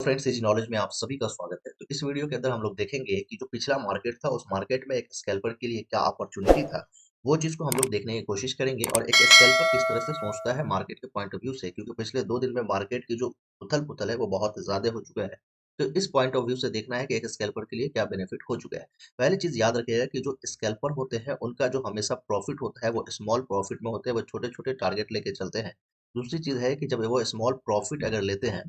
Friends, इस knowledge में आप सभी का स्वागत है। तो इस वीडियो के अंदर हम लोग देखेंगे कि जो पिछला मार्केट था उस मार्केट में एक स्कैल्पर के लिए क्या अपॉर्चुनिटी था, वो चीज़ को हम लोग देखने की कोशिश करेंगे और एक स्कैल्पर किस तरह से सोचता है मार्केट के पॉइंट ऑफ व्यू से, क्योंकि पिछले 2 दिन में मार्केट की जो उथल-पुथल है वो बहुत ज़्यादा हो चुका है। तो इस पॉइंट ऑफ व्यू से देखना है कि एक स्कैल्पर के लिए क्या बेनिफिट हो चुका है। पहली चीज़ याद रखिएगा कि जो स्कैल्पर होते हैं उनका जो हमेशा प्रॉफिट होता है वो स्मॉल प्रॉफिट में होते हैं, वो छोटे-छोटे टारगेट लेके चलते हैं। दूसरी चीज़ है कि जब वो स्मॉल प्रॉफिट अगर लेते हैं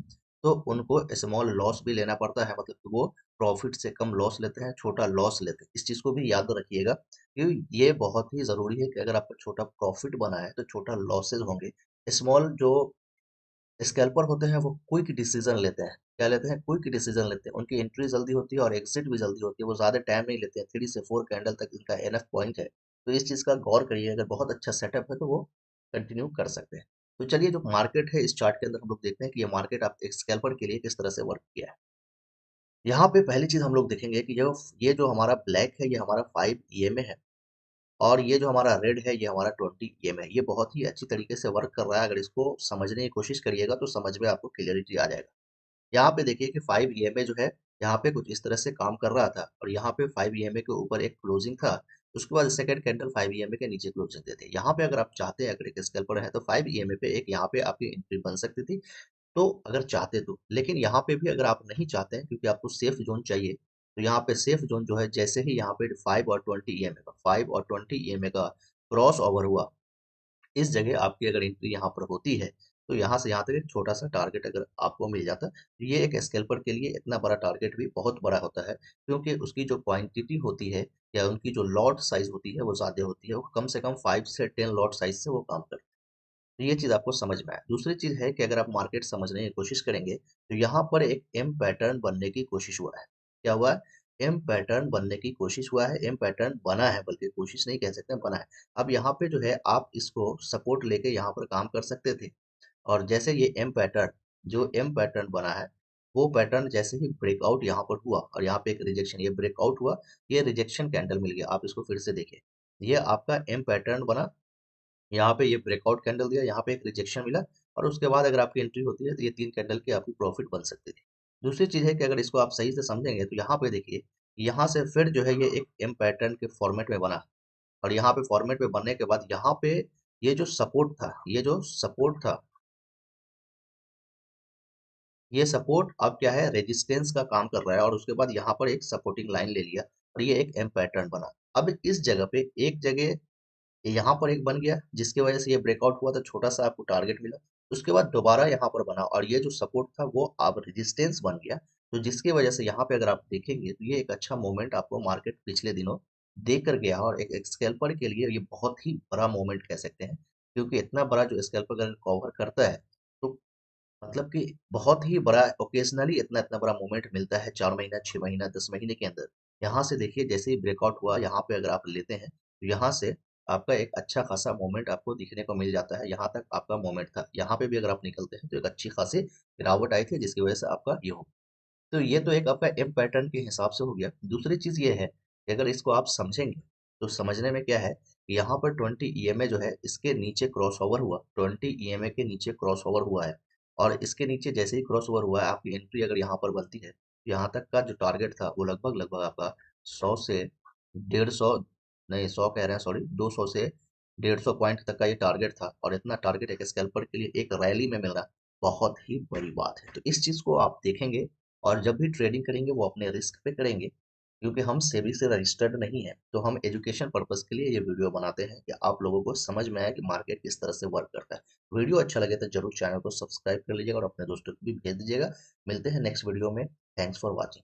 तो उनको स्मॉल लॉस भी लेना पड़ता है, मतलब कि वो प्रॉफिट से कम लॉस लेते हैं, छोटा लॉस लेते हैं। इस चीज़ को भी याद रखिएगा कि ये बहुत ही ज़रूरी है कि अगर आपका छोटा प्रॉफिट बना है तो छोटा लॉसेस होंगे। स्मॉल जो स्कैल्पर होते हैं वो क्विक डिसीजन लेते हैं। क्या लेते हैं? क्विक डिसीजन लेते हैं। उनकी एंट्री जल्दी होती है और एग्जिट भी जल्दी होती है। वो ज़्यादा टाइम नहीं लेते हैं। 3 से 4 कैंडल तक इनका इनफ पॉइंट है। तो इस चीज़ का गौर करिए, अगर बहुत अच्छा सेटअप है तो वो कंटिन्यू कर सकते हैं। तो चलिए, जो मार्केट है इस चार्ट के अंदर हम लोग देखते हैं कि ये मार्केट आप एक स्कैल्पर के लिए किस तरह से वर्क किया है। यहाँ पे पहली चीज़ हम लोग देखेंगे कि जो ये जो हमारा ब्लैक है ये हमारा 5 ईएमए है और ये जो हमारा रेड है ये हमारा 20 ईएमए है। ये बहुत ही अच्छी तरीके से वर्क कर रहा है। अगर इसको समझने की कोशिश करिएगा तो समझ में आपको क्लियरिटी आ जाएगा। यहाँ पे देखिए कि 5 ईएमए जो है, यहाँ पे कुछ इस तरह से काम कर रहा था और यहाँ पे 5 ईएमए के ऊपर एक क्लोजिंग था। उसके बाद सेकंड कैंडल 5 ईएमए के नीचे क्लोजिंग देते हैं। यहाँ पे अगर आप चाहते हैं, अगर एक स्कैल्पर है तो 5 ईएमए पे एक यहाँ पे आपकी एंट्री बन सकती थी, तो अगर चाहते तो। लेकिन यहाँ पे भी अगर आप नहीं चाहते हैं, क्योंकि आपको सेफ जोन चाहिए, तो यहाँ पे सेफ जोन जो है, जैसे ही यहाँ पे 5 और 20 ईएमए का 5 और 20 ईएमए का क्रॉस ओवर हुआ, इस जगह आपकी अगर एंट्री यहाँ पर होती है, तो यहाँ से यहाँ तक एक छोटा-सा टारगेट अगर आपको मिल जाता, तो ये एक स्कैल्पर के लिए इतना बड़ा टारगेट भी बहुत बड़ा होता है, क्योंकि उसकी जो क्वांटिटी होती है या उनकी जो लॉट साइज़ होती है, वो ज़्यादा होती है। वो कम से कम 5 से 10 लॉट साइज़ से वो काम करते हैं। तो ये चीज़ आपको समझ में आया। दूसरी चीज़ है कि अगर आप मार्केट समझने की कोशिश करेंगे, तो यहाँ पर एक एम पैटर्न बनने की कोशिश हुआ है। क्या हुआ है? एम पैटर्न बनने की कोशिश हुआ है, एम पैटर्न बना है, बल्कि कोशिश नहीं कह सकते, बना है। अब यहाँ पे जो है आप इसको सपोर्ट लेके यहाँ पर काम कर सकते थे और जैसे ये एम पैटर्न, जो एम पैटर्न बना है, वो पैटर्न जैसे ही ब्रेकआउट यहाँ पर हुआ और यहाँ पे एक रिजेक्शन, ये ब्रेकआउट हुआ, ये रिजेक्शन कैंडल मिल गया। आप इसको फिर से देखिए। ये आपका एम पैटर्न बना, यहाँ पे ये ब्रेकआउट कैंडल दिया, यहाँ पे एक रिजेक्शन मिला और उसके बाद अगर आपकी एंट्री होती है तो ये 3 कैंडल की आपकी प्रॉफिट बन सकती थी। दूसरी चीज़ है कि अगर इसको आप सही से समझेंगे तो यहाँ पे देखिए, यहाँ से फिर जो है ये एक एम पैटर्न के फॉर्मेट में बना और यहाँ पे फॉर्मेट में बनने के बाद यहाँ पे ये जो सपोर्ट था, ये जो सपोर्ट था, ये सपोर्ट अब क्या है, रेजिस्टेंस का काम कर रहा है और उसके बाद यहाँ पर एक सपोर्टिंग लाइन ले लिया और ये एक एम पैटर्न बना। अब इस जगह पे एक जगह यहाँ पर एक बन गया, जिसकी वजह से ये ब्रेकआउट हुआ तो छोटा सा आपको टारगेट मिला। उसके बाद दोबारा यहाँ पर बना और ये जो सपोर्ट था वो अब रेजिस्टेंस बन गया, तो जिसकी वजह से यहाँ पे अगर आप देखेंगे तो ये एक अच्छा मूवमेंट आपको मार्केट पिछले दिनों दे कर गया और एक स्कैल्पर के लिए ये बहुत ही बड़ा मूवमेंट कह सकते हैं, क्योंकि इतना बड़ा जो स्कैल्पर अगर कवर करता है तो मतलब कि बहुत ही बड़ा, ओकेजनली इतना इतना बड़ा मूवमेंट मिलता है 4 महीना, 6 महीना, 10 महीने के अंदर। यहाँ से देखिए, जैसे ही ब्रेकआउट हुआ, यहाँ पे अगर आप लेते हैं, तो यहाँ से आपका एक अच्छा खासा मूवमेंट आपको दिखने को मिल जाता है। यहाँ तक आपका मूवमेंट था। यहाँ पे भी अगर आप निकलते हैं, तो एक अच्छी खासी गिरावट आई थी, जिसकी वजह से आपका ये हो। तो ये तो एक आपका एम पैटर्न के हिसाब से हो गया। दूसरी चीज़ ये है कि अगर इसको आप समझेंगे, तो समझने में क्या है कि यहाँ पर 20 ईएमए जो है, इसके नीचे क्रॉसओवर हुआ, 20 ईएमए के नीचे क्रॉसओवर हुआ है और इसके नीचे जैसे ही क्रॉसओवर हुआ है, आपकी एंट्री अगर यहाँ पर बनती है, तो यहाँ तक का जो टारगेट था वो लगभग लगभग आपका 100 से 150, नहीं 100 कह रहे हैं, सॉरी, 200 से 150 पॉइंट तक का ये टारगेट था और इतना टारगेट एक स्कैल्पर के लिए एक रैली में मिलना बहुत ही बड़ी बात है। तो इस चीज़ को आप देखेंगे और जब भी ट्रेडिंग करेंगे वो अपने रिस्क पे करेंगे, क्योंकि हम सेबी से रजिस्टर्ड नहीं है। तो हम एजुकेशन पर्पस के लिए ये वीडियो बनाते हैं कि आप लोगों को समझ में आए कि मार्केट किस तरह से वर्क करता है। वीडियो अच्छा लगे तो जरूर चैनल को सब्सक्राइब कर लीजिएगा और अपने दोस्तों को भी भेज दीजिएगा। मिलते हैं नेक्स्ट वीडियो में। Thanks for watching.